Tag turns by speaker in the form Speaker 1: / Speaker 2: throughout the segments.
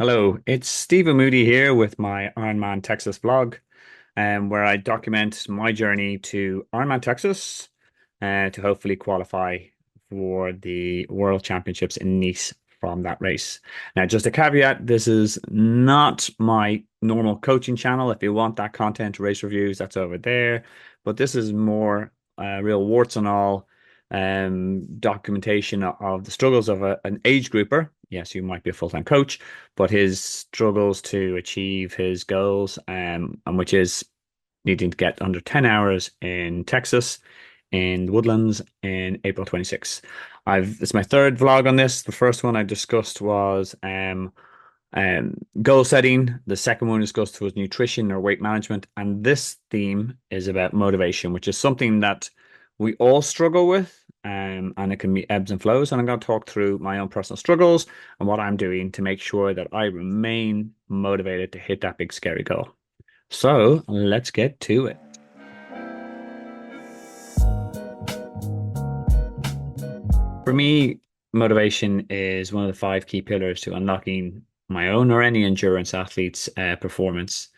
Speaker 1: Hello, it's Stephen Moody here with my IRONMAN Texas vlog, where I document my journey to IRONMAN Texas to hopefully qualify for the World Championships in Nice from that race. Now, just a caveat, this is not my normal coaching channel. If you want that content, race reviews, that's over there. But this is more real warts and all documentation of the struggles of an age grouper. Yes, you might be a full-time coach, but his struggles to achieve his goals, and which is needing to get under 10 hours in Texas in Woodlands in April 26th. It's my third vlog on this. The first one I discussed was goal setting. The second one discussed was nutrition or weight management. And this theme is about motivation, which is something that we all struggle with. And it can be ebbs and flows. And I'm going to talk through my own personal struggles and what I'm doing to make sure that I remain motivated to hit that big, scary goal. So let's get to it. For me, motivation is one of the five key pillars to unlocking my own or any endurance athlete's performance.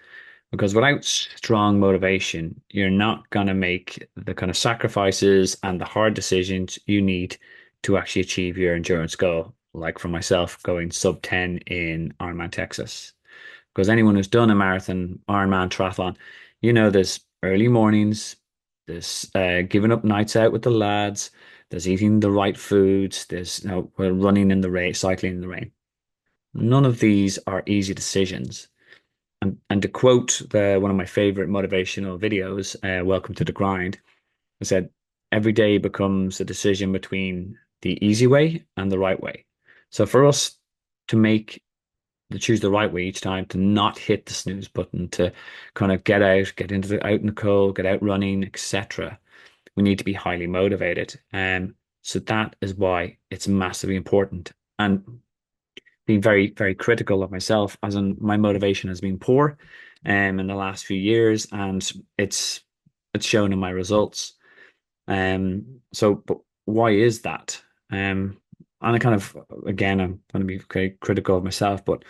Speaker 1: Because without strong motivation, you're not going to make the kind of sacrifices and the hard decisions you need to actually achieve your endurance goal. Like for myself, going sub 10 in Ironman Texas. Because anyone who's done a marathon, Ironman triathlon, there's early mornings, there's giving up nights out with the lads, there's eating the right foods, there's we're running in the rain, cycling in the rain. None of these are easy decisions. And to quote one of my favorite motivational videos, Welcome to the Grind, I said, every day becomes a decision between the easy way and the right way. So for us to choose the right way each time, to not hit the snooze button, to kind of out in the cold, get out running, etc. We need to be highly motivated. So that is why it's massively important. And being very, very critical of myself, as in my motivation has been poor in the last few years, and it's shown in my results. But why is that? And I kind of again I'm going to be very critical of myself, but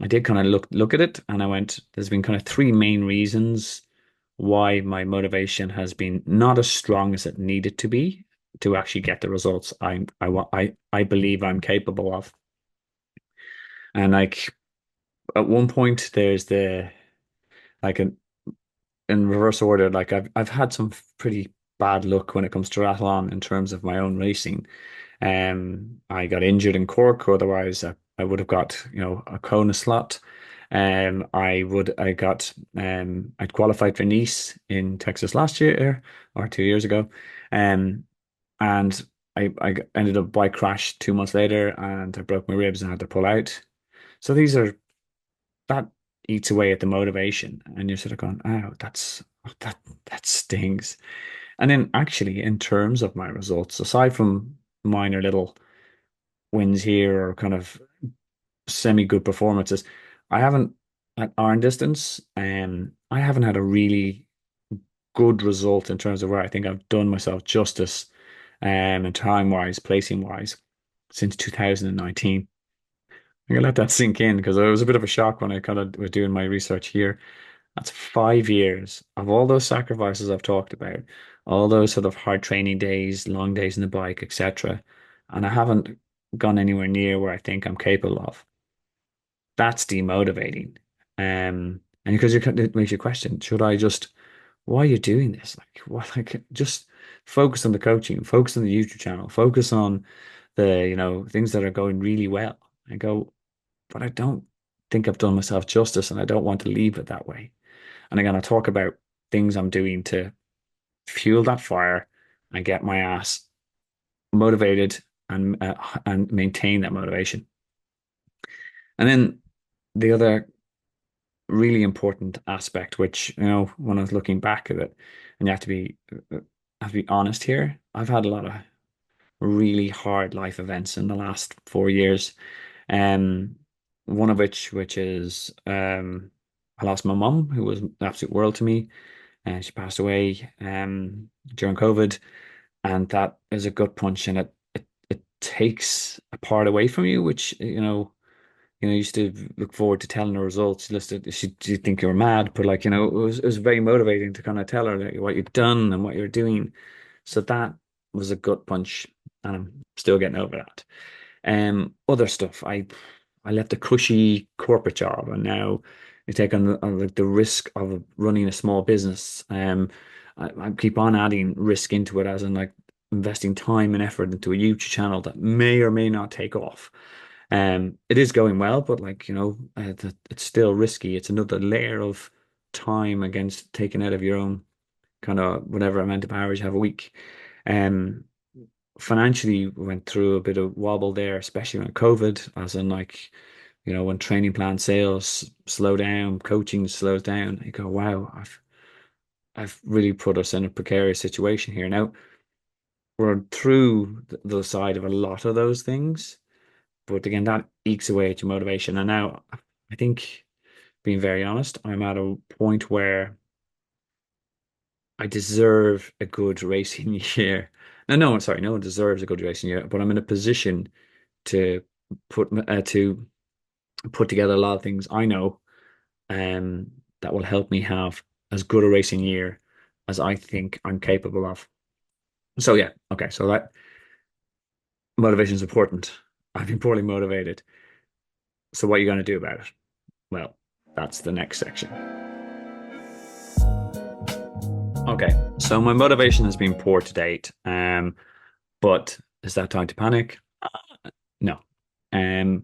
Speaker 1: I did kind of look at it and I went, there's been kind of three main reasons why my motivation has been not as strong as it needed to be to actually get the results I believe I'm capable of. And like at one point there's the like in reverse order, like I've had some pretty bad luck when it comes to triathlon in terms of my own racing. I got injured in Cork, otherwise I would have got, a Kona slot. I'd qualified for Nice in Texas last year or 2 years ago. Um, and I ended up bike crash 2 months later and I broke my ribs and had to pull out. So that eats away at the motivation and you're sort of going, oh, that stings. And then actually in terms of my results, aside from minor little wins here or kind of semi good performances, I haven't at iron distance, I haven't had a really good result in terms of where I think I've done myself justice, and time wise, placing wise, since 2019. I'm gonna let that sink in because it was a bit of a shock when I kind of was doing my research here. That's 5 years of all those sacrifices I've talked about, all those sort of hard training days, long days in the bike, etc. And I haven't gone anywhere near where I think I'm capable of. That's demotivating. And because it makes you question, should I just, why are you doing this? Like, what, like, just focus on the coaching, focus on the YouTube channel, focus on the, things that are going really well. I go, but I don't think I've done myself justice and I don't want to leave it that way. And again, I talk about things I'm doing to fuel that fire and get my ass motivated and maintain that motivation. And then the other really important aspect, which when I was looking back at it, and you have to be honest here. I've had a lot of really hard life events in the last 4 years. Um, one of which is I lost my mum, who was an absolute world to me. And she passed away during COVID, and that is a gut punch, and it takes a part away from you, which you used to look forward to telling her results. She'd think you were mad, but like, it was very motivating to kind of tell her like, what you'd done and what you're doing. So that was a gut punch, and I'm still getting over that. Other stuff. I left a cushy corporate job, and now I take on the risk of running a small business. I keep on adding risk into it, as in like investing time and effort into a YouTube channel that may or may not take off. It is going well, but like it's still risky. It's another layer of time against taking out of your own kind of whatever amount of hours you have a week. Um, Financially went through a bit of wobble there, especially when COVID, as in like, when training plan sales slow down, coaching slows down, you go, wow, I've really put us in a precarious situation here. Now we're through the side of a lot of those things, but again, that ekes away at your motivation. And now I think, being very honest, I'm at a point where I deserve a good racing year. No, no one, sorry, no one deserves a good racing year, but I'm in a position to to put together a lot of things I know that will help me have as good a racing year as I think I'm capable of. So yeah, okay, so that motivation is important. I've been poorly motivated. So what are you going to do about it? Well, that's the next section. Okay, so my motivation has been poor to date. But is that time to panic? No. Um,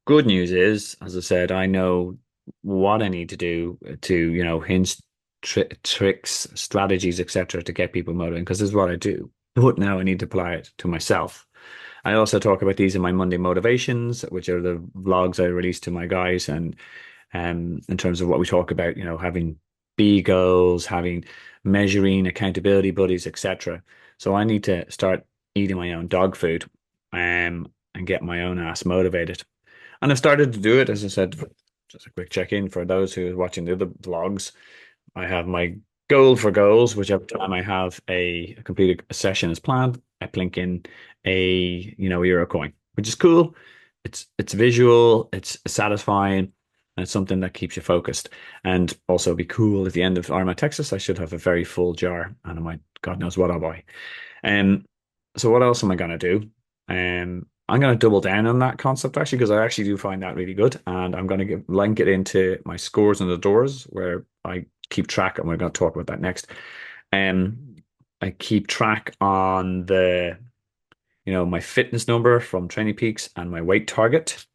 Speaker 1: Good news is, as I said, I know what I need to do to, hints, tricks, strategies, etc., to get people motivated, because this is what I do. But now I need to apply it to myself. I also talk about these in my Monday motivations, which are the vlogs I release to my guys, and in terms of what we talk about, having B goals, having measuring, accountability buddies, etc. So I need to start eating my own dog food, and get my own ass motivated. And I've started to do it, as I said, just a quick check-in for those who are watching the other vlogs. I have my goal for goals, which every time I have a completed a session as planned, I plink in a, euro coin, which is cool. It's visual, it's satisfying, and it's something that keeps you focused. And also be cool at the end of IRONMAN Texas, I should have a very full jar, and I might, God knows what I'll buy. Um, so what else am I gonna do? I'm gonna double down on that concept actually, because I actually do find that really good, and I'm gonna link it into my scores and the doors where I keep track, and we're gonna talk about that next. Um, I keep track on my fitness number from Training Peaks and my weight target.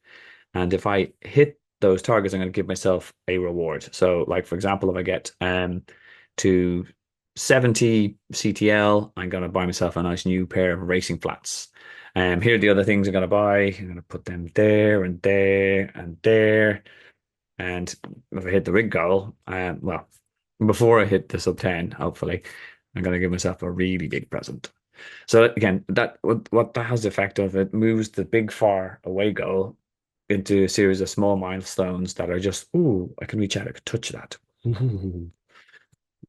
Speaker 1: And if I hit those targets, I'm going to give myself a reward. So, like for example, if I get to 70 CTL, I'm going to buy myself a nice new pair of racing flats. Here are the other things I'm going to buy. I'm going to put them there and there and there. And if I hit the rig goal, well, before I hit the sub 10, hopefully, I'm going to give myself a really big present. So again, that what that has the effect of, it moves the big far away goal into a series of small milestones that are just, ooh, I can reach out, I can touch that.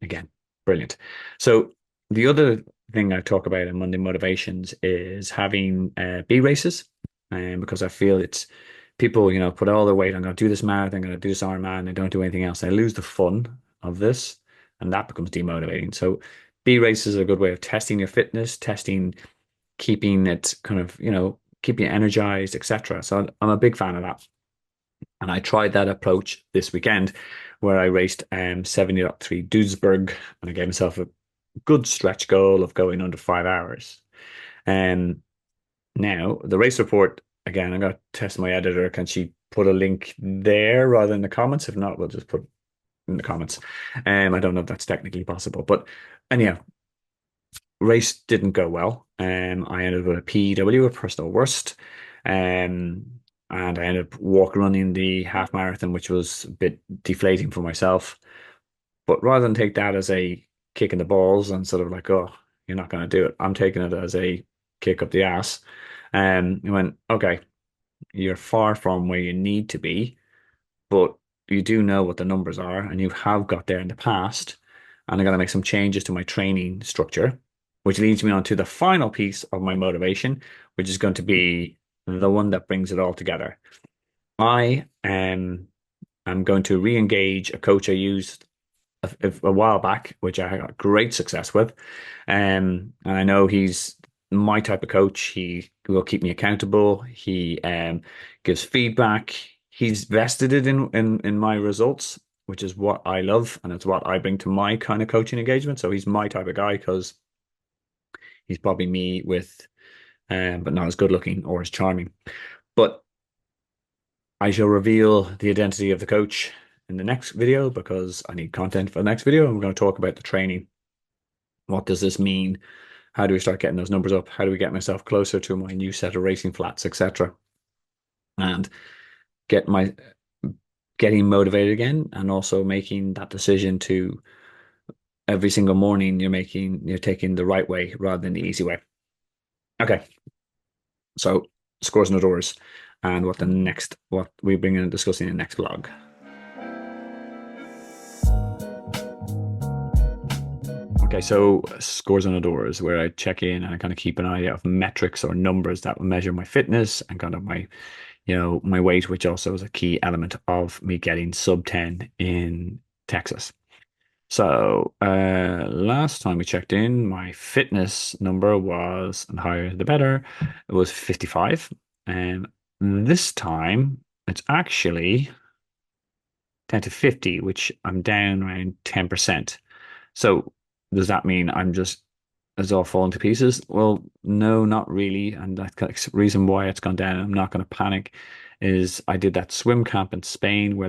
Speaker 1: Again, brilliant. So the other thing I talk about in Monday Motivations is having B races, and because I feel it's people, put all their weight. I'm going to do this marathon, I'm going to do this Ironman. They don't do anything else. I lose the fun of this, and that becomes demotivating. So B races are a good way of testing your fitness, testing, keeping it kind of, keeping it energized, etc. So I'm a big fan of that. And I tried that approach this weekend where I raced 70.3 Duisburg, and I gave myself a good stretch goal of going under 5 hours. Um, Now, the race report, again, I'm going to test my editor. Can she put a link there rather than the comments? If not, we'll just put it in the comments. I don't know if that's technically possible. But anyhow, race didn't go well. I ended up with a PW, a personal worst. And I ended up running the half marathon, which was a bit deflating for myself. But rather than take that as a kick in the balls and sort of like, oh, you're not going to do it, I'm taking it as a kick up the ass. And I went, okay, you're far from where you need to be, but you do know what the numbers are, and you have got there in the past. And I'm going to make some changes to my training structure, which leads me on to the final piece of my motivation, which is going to be the one that brings it all together. I am going to re-engage a coach I used a while back, which I got great success with. And I know he's my type of coach. He will keep me accountable. He gives feedback. He's vested it in my results, which is what I love, and it's what I bring to my kind of coaching engagement. So he's my type of guy because he's probably me with, but not as good looking or as charming. But I shall reveal the identity of the coach in the next video because I need content for the next video. And we're going to talk about the training. What does this mean? How do we start getting those numbers up? How do we get myself closer to my new set of racing flats, etc.? And get my getting motivated again, and also making that decision to every single morning you're taking the right way rather than the easy way. Okay, so scores and doors, and what we bring in and discussing in the next vlog. Okay, so scores and adores, where I check in and I kind of keep an eye out of metrics or numbers that will measure my fitness and kind of my weight, which also is a key element of me getting sub 10 in Texas. So last time we checked in, my fitness number was, and higher the better, it was 55. And this time it's actually 10 to 50, which I'm down around 10%. So does that mean I'm just it's all falling to pieces? Well, no, not really. And the reason why it's gone down, I'm not going to panic, is I did that swim camp in Spain where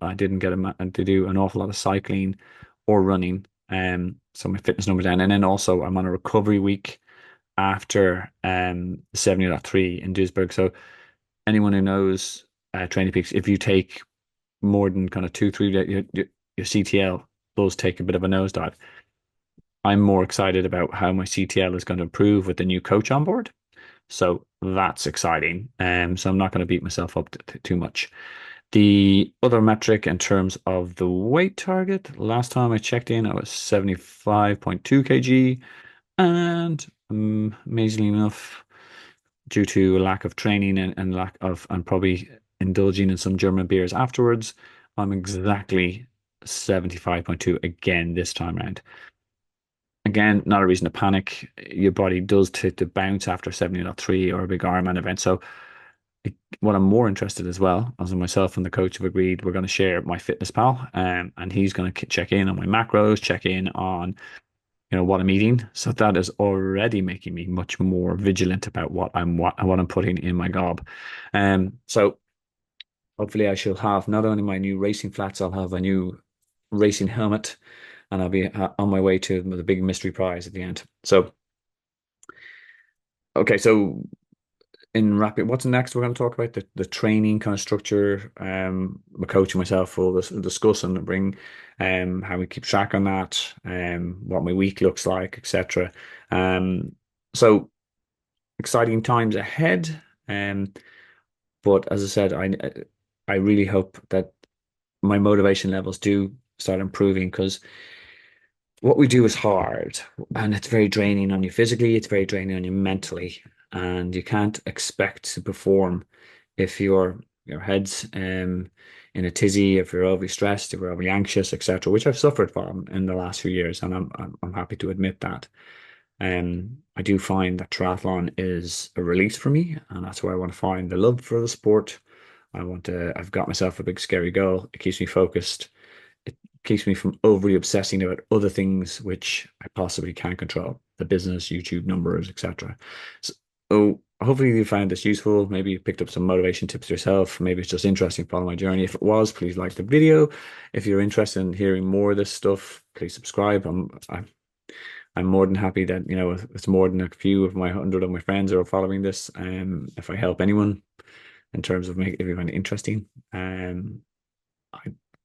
Speaker 1: I didn't get to do an awful lot of cycling or running. So my fitness number down. And then also I'm on a recovery week after 70.3 in Duisburg. So anyone who knows Training Peaks, if you take more than kind of 2, 3 days, your CTL does take a bit of a nosedive. I'm more excited about how my CTL is going to improve with the new coach on board. So that's exciting. So I'm not going to beat myself up too much. The other metric in terms of the weight target, last time I checked in, I was 75.2 kg, and amazingly enough, due to lack of training and lack of, and probably indulging in some German beers afterwards, I'm exactly 75.2 again this time around. Again, not a reason to panic. Your body does take to bounce after 70.3 or a big Ironman event. So what I'm more interested as well, as myself and the coach have agreed, we're going to share my fitness pal, and he's going to check in on my macros, check in on what I'm eating. So that is already making me much more vigilant about what I'm putting in my gob. So hopefully I shall have not only my new racing flats, I'll have a new racing helmet, and I'll be on my way to the big mystery prize at the end. So okay, so in rapid, what's next? We're going to talk about the training kind of structure. My coach and myself will discuss and bring how we keep track on that, what my week looks like, etc. So exciting times ahead. But as I said, I really hope that my motivation levels do start improving, because what we do is hard, and it's very draining on you physically, it's very draining on you mentally, and you can't expect to perform if your head's in a tizzy, if you're overly stressed, if you're overly anxious, etc., which I've suffered from in the last few years, and I'm happy to admit that. I do find that triathlon is a release for me, and that's where I want to find the love for the sport. I've got myself a big scary goal. It keeps me focused. It keeps me from overly obsessing about other things which I possibly can't control, the business, YouTube numbers, etc. So hopefully you found this useful. Maybe you picked up some motivation tips yourself. Maybe it's just interesting to follow my journey. If it was, please like the video. If you're interested in hearing more of this stuff, please subscribe. I'm more than happy that it's more than a few of my 100 of my friends are following this. If I help anyone in terms of making everyone interesting, I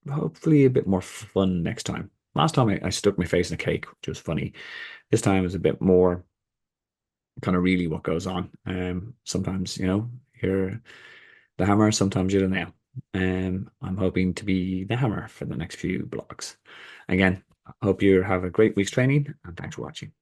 Speaker 1: hopefully a bit more fun next time. Last time I stuck my face in a cake, which was funny. This time is a bit more kind of really what goes on. Sometimes you're the hammer, sometimes you're the nail. I'm hoping to be the hammer for the next few blogs. Again, I hope you have a great week's training, and thanks for watching.